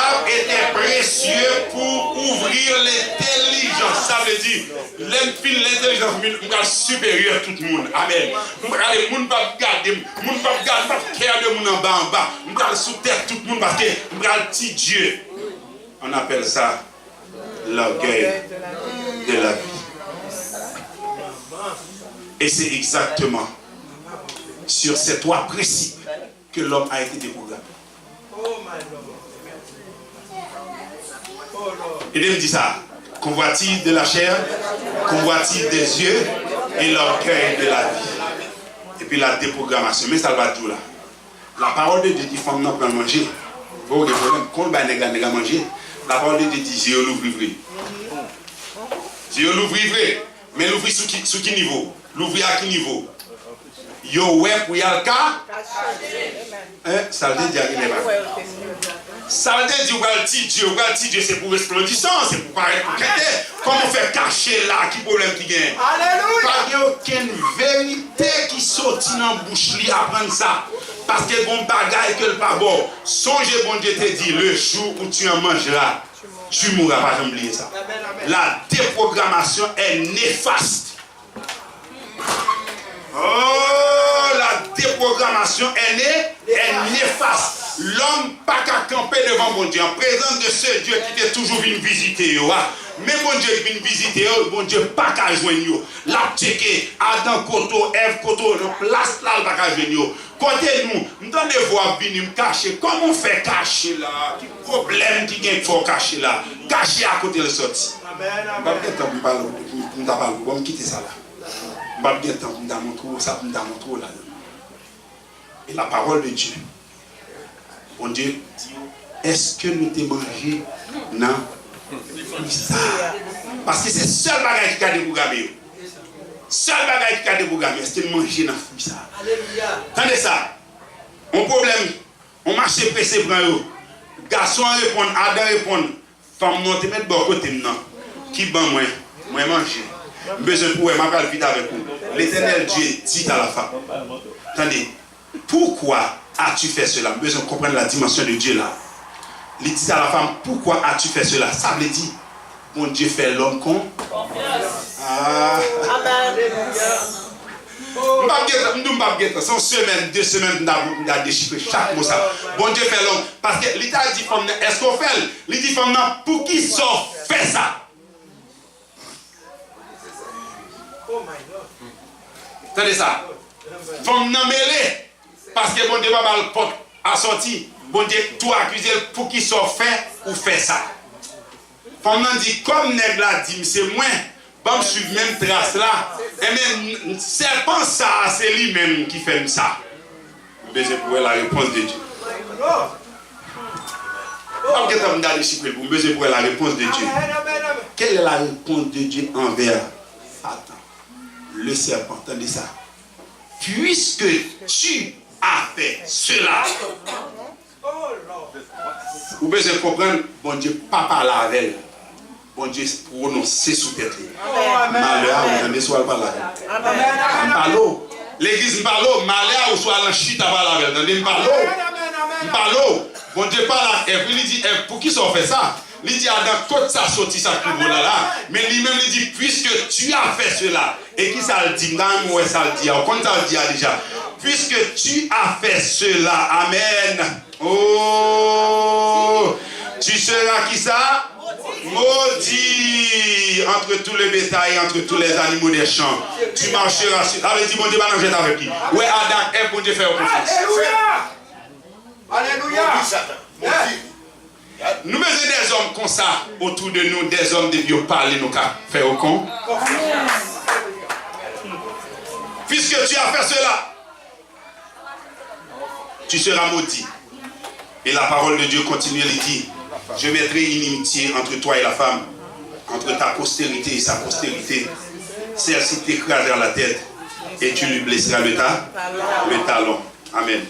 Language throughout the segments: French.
L'arbre était précieux pour ouvrir l'intelligence. Ça veut dire, l'intelligence est supérieure à tout le monde. Amen. Nous ne pouvons pas regarder, nous ne pouvons pas regarder de monde en bas. Nous allons sous terre tout le monde parce que nous allons petit Dieu. On appelle ça l'orgueil de la vie. Et c'est exactement sur ces trois principes que l'homme a été déprogrammé. Et il me dit ça, convoitise de la chair, convoitise des yeux et l'orgueil de la vie. Et puis la déprogrammation. Mais ça va tout là. La parole de Dieu dit, femme n'a pas manger. Vous avez des problèmes, quand le n'a manger, la parole de Dieu dit, Dieu l'ouvre. Dieu l'ouvre, mais l'ouvre sous qui niveau? L'ouvre à qui niveau? Yo ouais pour y aller cas. Ça veut dire qu'il n'est pas. Ça veut dire que Dieu c'est pour resplendissant, c'est pour paraître pour quitter. Comment faire cacher là, qui problème qui gagne? Pas de aucune vérité qui sortit dans la bouche li apprendre ça. Parce que bon bagaille que le pas bon. Songez bon Dieu te dit le jour où tu en mangeras, tu mourras pas, jamais oublier ça. La déprogrammation est néfaste. Oh, la déprogrammation est néfaste. L'homme pas qu'à camper devant mon Dieu en présence de ce Dieu qui est toujours venu visiter. Mais mon Dieu qui vient visiter, mon Dieu pas qu'à joindre. La checké, Adam Koto, Ève Koto, place là, pas qu'à joindre. Côté nous, nous donnons des voix venir me cacher. Comment on fait cacher là? Quel problème qui vient faut cacher là? Cacher à côté de sortie. Amen. Je vais quitter ça là. Je vais bien temps pour montrer ça, pour montrer là. Et la parole de Dieu. Bon Dieu, est-ce que nous t'ai mangé? Non. Ça. Parce que c'est le seul bagage qui a déprogrammé. Seul bagage qui a déprogrammé. Est-ce que nous mangeons dans le ça? Attendez ça. Un problème. On marche pressé pour eux. Garçon répond, Adam répond. Femme non, te mettre bon côté non. Qui ban moi? Moi manger. Besoin pour moi parler vite avec vous. L'Éternel Dieu dit à la femme. Attendez. Pourquoi as-tu fait cela? Besoin de comprendre la dimension de Dieu là. Il dit à la femme, pourquoi as-tu fait cela? Ça veut dire, mon Dieu fait l'homme con. Amen. Nous ne sont semaine, 2 semaines, nous avons déchiffré chaque mot ça. Bon Dieu fait l'homme. Parce que l'État dit, est-ce qu'on fait? Il dit, pour qui ça fait ça? Attendez ça. Femme n'a mêlé. Parce que bon Dieu va le porte à sortir. Bon Dieu, tout accusé pour qui soit fait ou fait ça. Femme dit, comme nègre l'a dit, c'est moi, bon, je suis même trace là. Et même, serpent ça, c'est lui-même qui fait ça. Mais je pourrais la réponse de Dieu. Vous besoin pour la réponse de Dieu. Quelle est la réponse de Dieu envers Satan? Le serpent, attendez ça. Puisque tu as fait cela. Vous devez comprendre, bon Dieu, papa la avec. Bon Dieu, prononcer sous tête. Malheur, vous entendez, soit pas là. M'parlo. L'église m'parlo, malheur ou soit la chute à pas la avec. M'parlo. Bon Dieu, pas là. Et puis il dit, pour qui ça fait ça? Il dit, Adam, toute ça sorti ça pour là. Mais lui-même, il dit, puisque tu as fait cela. Et qui ça le dit? Non, moi, ça le dit. Quand ça le dit déjà? Puisque tu as fait cela. Amen. Oh, tu seras qui ça? Maudit entre tous les bétails, entre tous les animaux des champs. Tu marcheras sur. Allez, dis, bon Dieu, maintenant, je avec qui? Ouais, Adam, et bon Dieu, fait confiance. Alléluia. Alléluia. Nous mettons des hommes comme ça autour de nous, des hommes de Dieu parler, nous faire au con. Puisque tu as fait cela, tu seras maudit. Et la parole de Dieu continue, il dit, je mettrai une inimitié entre toi et la femme, entre ta postérité et sa postérité. Celle-ci t'écrasera la tête et tu lui blesseras le talon. Amen.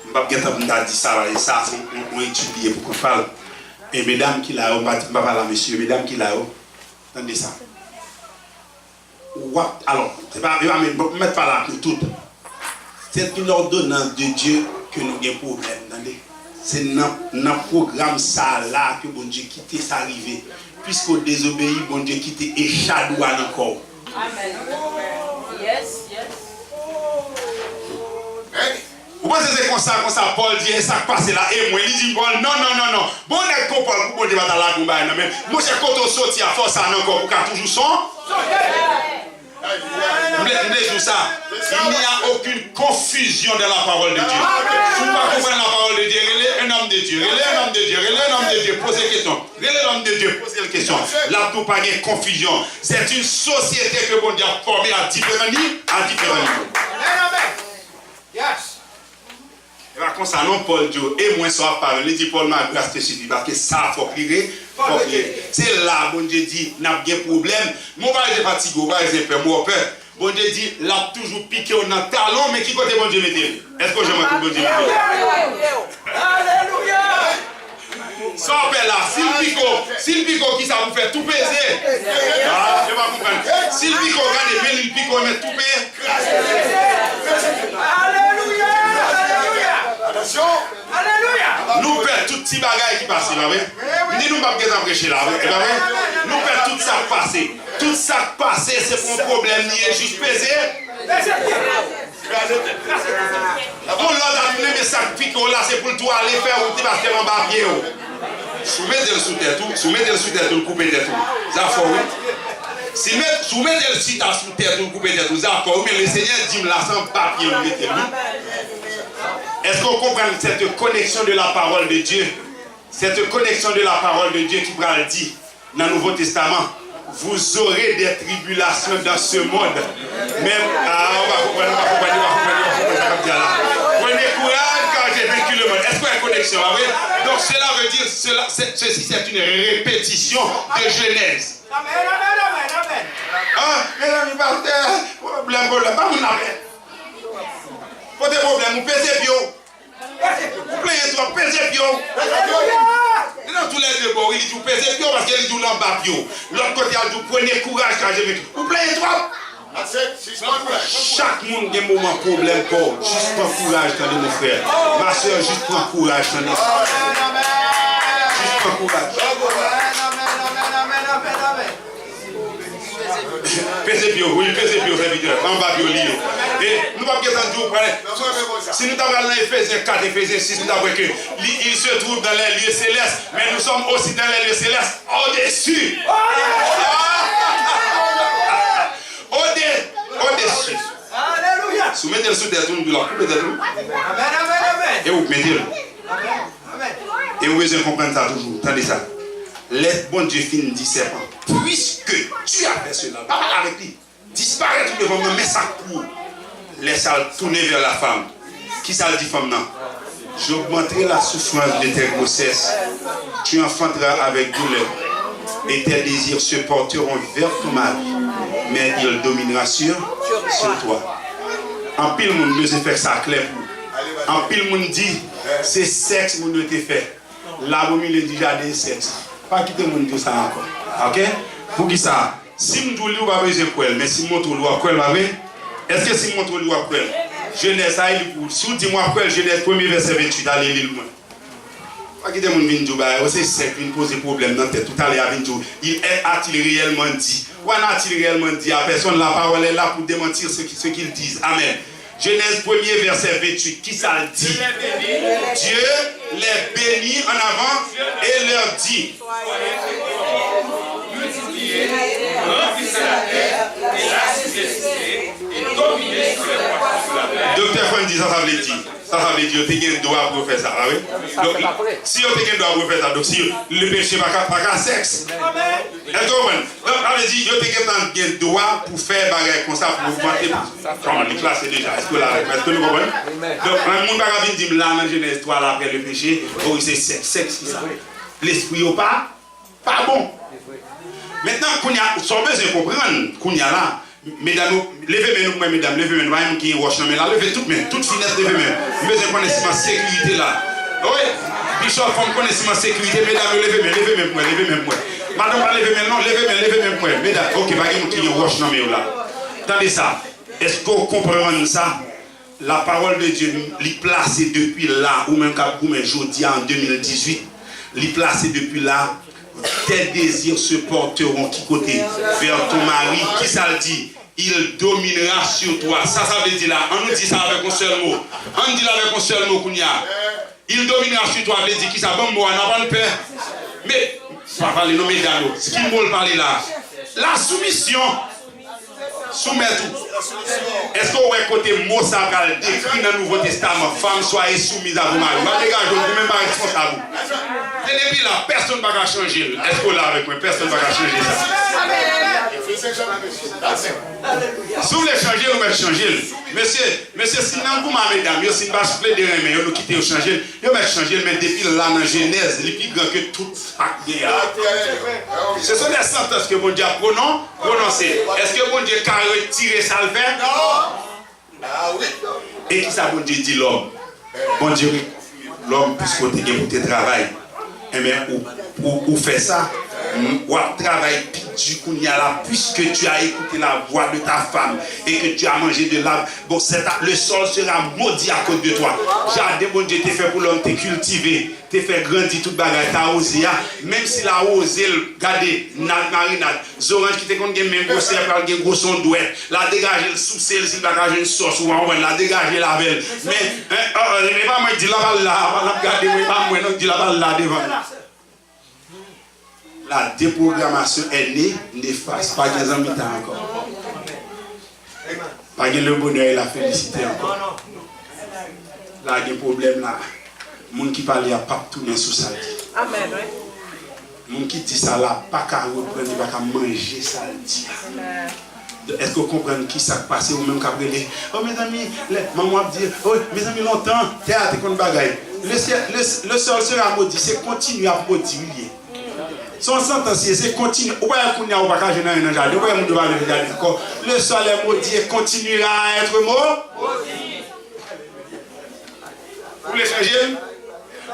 Je ne vais pas dire ça, et ça, on étudie pour qu'on parle. Et mesdames qui là, on ne va pas parler à monsieur, mesdames qui là, attendez ça. Alors, je ne vais mettre pas là pour tout. C'est une ordonnance de Dieu que nous avons problème. C'est dans le programme ça là que bon Dieu quitte ça arrivé. Puisqu'on désobéit, bon Dieu quitte échadouane encore. Amen. Yes, yes. Vous pensez que c'est comme ça, Paul dit, ça passe là, et moi, il dit, Paul, non. Bon, on est qu'on parle, pour débattre là, mais moi, c'est quand on sortit à force, ça encore, pour qu'à toujours son. Vous voulez tout ça? Il n'y a aucune confusion dans la parole de Dieu. Si vous ne comprenez pas la parole de Dieu, relève un homme de Dieu, posez question. Relève l'homme de Dieu, posez la question. Là, tout pas de confusion. C'est une société que bon Dieu a formée à différents niveaux. Yes. Et par contre, ça non, Paul dit, et moi, ça va parler. Il dit, Paul, ma grâce te suffit. Parce que ça, il faut crier. C'est là, bon Dieu dit, n'a pas de problème. Moi, je suis fatigué, je suis peur, moi, peur. Bon Dieu dit, l'a toujours piqué au talon, mais qui côté bon Dieu mettez? Est-ce que je m'en bon Dieu? Alléluia! Ça fait là, s'il pico qui ça vous fait tout peser. Ah, je vais comprendre. S'il pico, regardez, mais il pico, mais tout peser. Alléluia! Attention! Alléluia! Nous perdons tout petit bagaille qui passe là, oui. Ni nous pas besoin prêcher là, oui. Nous perdons tout ça passé. Tout ça passé, c'est pour un problème ni juste pesé. On l'a donné mais ça pique là, c'est pour toi aller faire ou tu vas faire un papier. Soumettez-le sous tête tout, le couper tête tout. Ça faut oui. Soumettez-le sous tête tout, le couper tête tout. Ça faut mais le Seigneur dit là sans papier le mettez-le. Est-ce qu'on comprend cette connexion de la parole de Dieu? Cette connexion de la parole de Dieu qui va le dire dans le Nouveau Testament. Vous aurez des tribulations dans ce monde. Même, on va comprendre. Prenez courage car j'ai vaincu le monde. Est-ce qu'il y a une connexion? Donc cela veut dire, ceci c'est une répétition de Genèse. Amen. Mesdames, problème, pas mon amen. Pas de problème, vous pesez bio. Vous plaignez trop, pesez bio. Dans tous les deux bords, il dit vous pesez bio parce qu'il dit vous l'en bas bio. L'autre côté, il dit vous prenez courage quand j'ai vécu. Vous plaignez trop. Chaque monde a des moments problème pour. Juste prends courage, attendez mon frère. Ma soeur, juste prends courage, attendez. Juste prends courage. Pesez bio, oui, pesez bio, serviteur. En bas bio, lié. Et nous ne pouvons pas dire, si nous avons dans Éphésiens 4, Éphésiens 6, nous avons que il se trouve dans les lieux célestes, mais nous sommes aussi dans les lieux célestes au-dessus. Au-dessus. Alléluia. Soumettez-le sous tête, nous la coupez tête. Et vous mettez-le. Et vous devez comprendre ça toujours. Attendez ça. Laisse bon Dieu fin dit serpent. Puisque tu as fait cela, pas avec lui. Disparaître devant moi, mais ça court. Laisse-le tourner vers la femme. Qui ça dit femme non? J'augmenterai la souffrance de tes grossesses. Tu enfanteras avec douleur. Et tes désirs se porteront vers ton mari. Mais il dominera sur toi. En pile, monde ne fait ça clair pour. En pile, monde dit, c'est sexe, monde ne te fait. Là, vous me dit jardin sexe. Pas quitter mon Dieu ça encore. Ok? Pour qui ça? Si je vous dis, vous avez besoin de quoi? Mais si je montre le quoi, est-ce que si je montre le quoi? Genèse, si vous dites moi quoi, Genèse 1er verset 28, allez lire moi. Pas quitter mon Dieu, c'est sec, il pose des problèmes dans la tête. Tout à l'heure, il a-t-il réellement dit? Ou a-t-il réellement dit à personne? La parole est là pour démentir ce qu'ils disent. Amen. Genèse 1er verset 28, qui ça dit? Dieu les bénit en avant et leur dit. Multipliez, remplissez la terre et la subsistez et dominez sur les poissons de la mer. Docteur Fouan dit ça veut dire. Ça veut dire que tu as un droit pour faire ça. Oui? Donc, si tu as un droit pour faire ça, donc si le péché n'est pas qu'un sexe. Est-ce que vous comprenez? Donc, ça veut dire que tu as un droit pour faire des choses comme ça pour augmenter. Comment les classes déjà? Est-ce que nous comprenons? Donc, un monde va dire là dans Genèse 3 après le péché, oh, c'est sexe qui ça. L'esprit n'est pas bon. Maintenant, qu'on y a, sans besoin de comprendre, qu'on y a là. Mesdames, levez-nous, mesdames, levez-nous, nous qui roche, mais là, levez toutes mains, toute finesse, levez-nous. Nous besoin connaître ma sécurité là. Oui, Bishop, faut connaître ma sécurité, mesdames, levez-nous, levez-nous. Madame, levez-nous, non, levez-nous, mesdames, ok, pas qui roche, non, mais là. Attendez ça, est-ce qu'on comprend ça? la parole de Dieu, l'y placée depuis là, ou même quand vous aujourd'hui en 2018, l'y placée depuis là, tes désirs se porteront qui côté vers ton mari, qui ça le dit, il dominera sur toi. Ça veut dire là, on nous dit ça avec un seul mot. On dit là avec un seul mot qu'on y a. Il dominera sur toi, veut dire qui ça, bon, on n'a pas de peur. Mais, on va parler, non, mesdames, ce qu'il veut parler là, la soumission. Soumettre tout. Est-ce qu'on va côté mot ça va décrit dans le Nouveau Testament, femme soyez soumise à vos maris. Vous dégagez, vous même pas responsable. Et depuis là, personne ne va changer. Est-ce qu'on l'a avec moi? Personne ne va changer ça. Si vous voulez changer, vous pouvez changer. Monsieur, sinon, vous mesdames, si vous ne de rien, vous quittez, vous changez. Vous pouvez changer, mais depuis là, dans Genèse, il est plus grand que tout acte. Ce sont des sentences que mon Dieu a prononcées. Est-ce que mon Dieu a retiré ça le fait? Non. Et qui ça, mon Dieu dit l'homme? Mon Dieu, l'homme, puisque vous avez pour travail. Eh bien, ou fait ça, ou travail du coup, puisque tu as écouté la voix de ta femme et que tu as mangé de l'arbre, bon, le sol sera maudit à cause de toi. Jardin, bon Dieu, t'es fait pour l'homme, t'es cultivé, t'es fait grandir toute bagarre, t'as osé, même s'il a osé, regardez, marinade, Zorange qui te compte même gros serpent, gros son douette, la dégager le sous-sel, s'il va gager une sauce ou la dégager la belle. Mais pas moi, dis la balle là, regardez, pas moi, non, dis la balle là devant. La déprogrammation est née, néfaste. Pas des amis encore. Pas le bonheur et la félicité encore. Là, il y a des problèmes là. Les gens qui parlent, il n'y a pas tourner sous ça. Amen. Les gens qui disent ça là, pas qu'à reprendre, pas qu'à manger ça. Est-ce que vous comprenez qui ça passe ou même qu'à brûler? Oh mes amis, maman dit, oh mes amis longtemps, théâtre qu'on bagaille. Le sol sera maudit, c'est continuer à maudire. Son sentencier, c'est continuer. Le sol est maudit et continuera à être maudit. Vous voulez changer?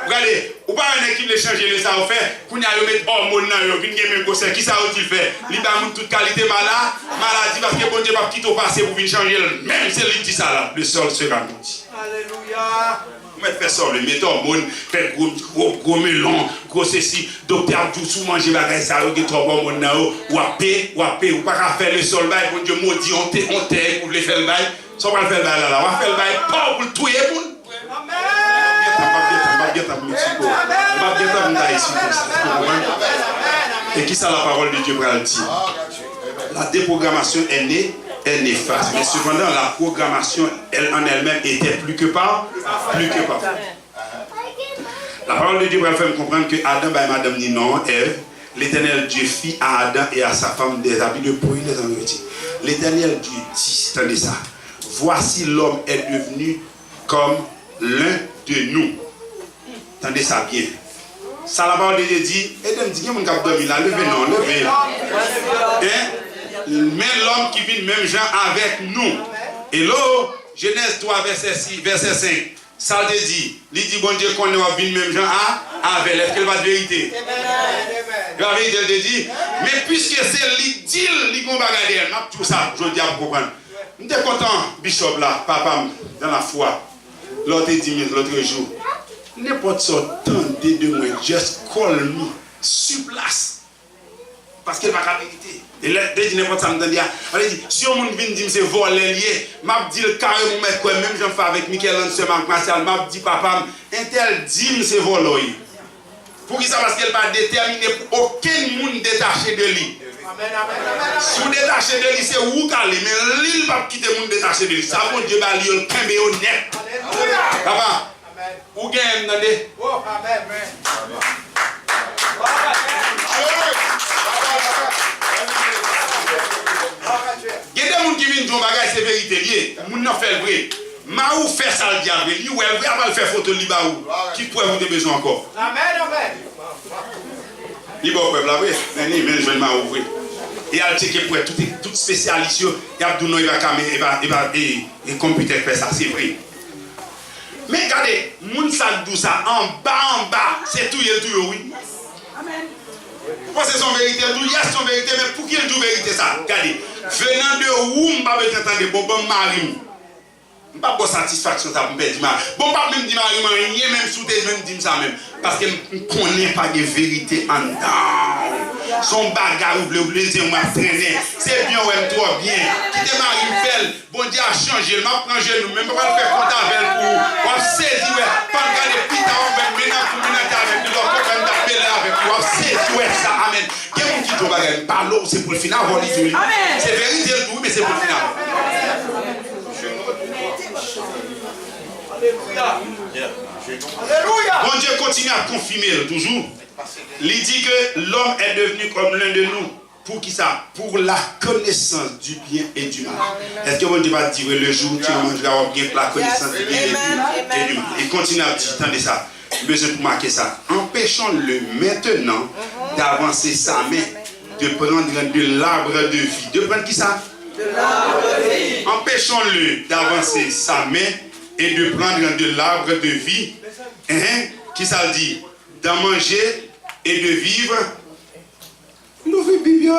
Regardez, ou pas une équipe de changer le ça fait, qu'on y a le mettre hormone dans le même gosse, qui ça a-t-il fait? Il va mettre toute qualité maladie parce que bon Dieu va quitter au passé pour venir changer. Même si il dit ça là, le sol sera maudit. Alléluia. Vous mettez ça, le mettez hormone, faites gros melon, gros ceci, docteur tout sous manger bagaille ça, vous avez trop hormone là, ou à paix, ou pas faire le sol bail, bon Dieu maudit, on t'aide pour le faire le bail. Ça va le faire le bail là, on va faire le bail, pas pour le tuer. Et qui ça la parole de Dieu pour le dire? La déprogrammation est née, est néfaste. Mais cependant, la programmation elle, en elle-même était plus que pas. La parole de Dieu pour faire comprendre que Adam et Madame dit non, Ève, l'Éternel Dieu fit à Adam et à sa femme des habits de bruit, les envêtis. L'Éternel Dieu dit, attendez ça, voici l'homme est devenu comme l'un de nous. Attendez ça bien. Ça la parole de Dieu dit, et de me dire, mon cap dormi là, levez non, levez. Mais l'homme qui vit même gens avec nous. Et là, Genèse 3, verset 5. Ça te dit, il dit, bon Dieu, qu'on est venu même gens avec. Est-ce qu'elle va de vérité? La vérité, elle te dit, mais puisque c'est l'idile, il va regarder, tout ça, je dis à vous comprendre. Je suis content, Bishop là, papa, dans la foi. L'autre jour. N'importe sorte de moi, just call me sur place. Parce qu'elle va la vérité. Et là, dès que n'importe ça me dit, si on vient dire c'est volé lié, m'a dit le carré mettre quoi, même j'en fais avec Michael Hansen, Martial, m'a dit papa, intel dit c'est volé. Pour qui ça? Parce qu'elle va déterminer pour aucun monde détaché de lui. Si vous détachez de lui, c'est où calé, mais l'île va quitter le monde détaché de lui. Ça, mon Dieu va lui le camber au net. Papa. Ou gagne dans des. Oh, amen. Il y a des gens qui viennent dire bagage c'est vérité lié. Moun n'a fait le vrai. Ma ou fait ça le diable. Lui ou elle va faire photo liba ou qui pourrait vous besoin encore. Amen. Liba ou peuple là vrai. Mais ni même je vais ma ouvrir. Et elle checker pour toute spécialiste, il y a tout il va et computer faire ça, c'est vrai. Mais regardez, moun sa dou ça en bas, c'est tout oui. Amen. Pourquoi c'est son vérité? Il y a son vérité, mais pour qui il dit vérité ça? Regardez, venant de où on va entendre bon marim. Pas pour satisfaction ça pour perdre Marie. Bon pas même dire Marie rien même sous tes même dire ça même parce que ne connaît pas de vérité en dedans. Son bagarre ou le plaisir m'a traîné. C'est bien ouais trop bien. Quitter Marie belle, bon Dieu a changé, m'a prend genou même pas le faire content avec pour on saisi ouais, pas regarder pita on va maintenant pour maintenant avec nous on va taper là avec vous. On saisi ouais ça amen. Quel monde qui doit bagarre parle c'est pour le final avoir les yeux. C'est vérité tout mais c'est pour le final. Alléluia. Bon Dieu continue à confirmer toujours. Il dit que l'homme est devenu comme l'un de nous. Pour qui ça? Pour la connaissance du bien et du mal. Est-ce que bon Dieu va dire le jour où tu mangeras bien pour la connaissance du bien et du mal? Il continue à dire, attendez ça. Besoin pour marquer ça. Empêchons-le maintenant d'avancer sa main, de prendre de l'arbre de vie. De prendre qui ça? De l'arbre de vie. Empêchons-le d'avancer sa main et de prendre de l'arbre de vie. Qui ça dit? D'en manger et de vivre. Nous vivons Bible.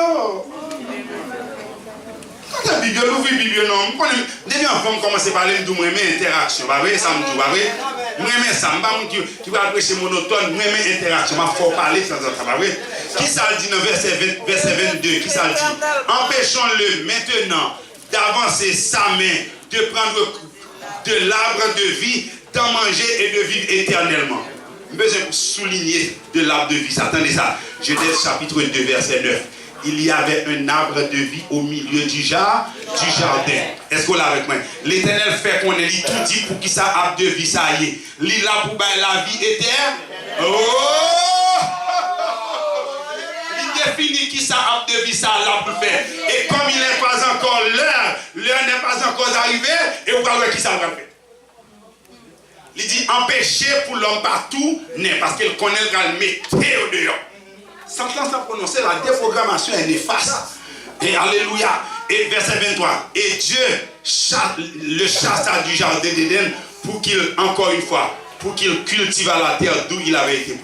Quand la Bible, nous vivons Bible, non. Depuis enfant, on commence à parler de moi-même interaction. Ça me dit, moi-même ça, qui va prêcher monotone, moi-même interaction. Il faut parler de ça. Qui ça dit dans verset 22? Qui ça dit? Empêchons-le maintenant d'avancer sa main, de prendre de l'arbre de vie, d'en manger et de vivre éternellement. Besoin de souligner de l'arbre de vie. Attendez ça. Genèse chapitre 2, verset 9. Il y avait un arbre de vie au milieu du jardin. Est-ce qu'on l'a avec moi? L'Éternel fait qu'on ait tout dit pour qui ça arbre de vie, ça y est. Il là pour la vie éternelle. Oh! Il définit qui ça arbre de vie, ça là pour faire. Et comme il n'est pas encore l'heure n'est pas encore arrivé, et vous voyez qui ça va faire. Il dit empêcher pour l'homme partout, parce qu'il connaît le météo dehors. Sans prononcer, la déprogrammation est néfaste. Et alléluia. Et verset 23. Et Dieu le chassa du jardin d'Éden pour qu'il, encore une fois, pour qu'il cultive la terre d'où il avait été.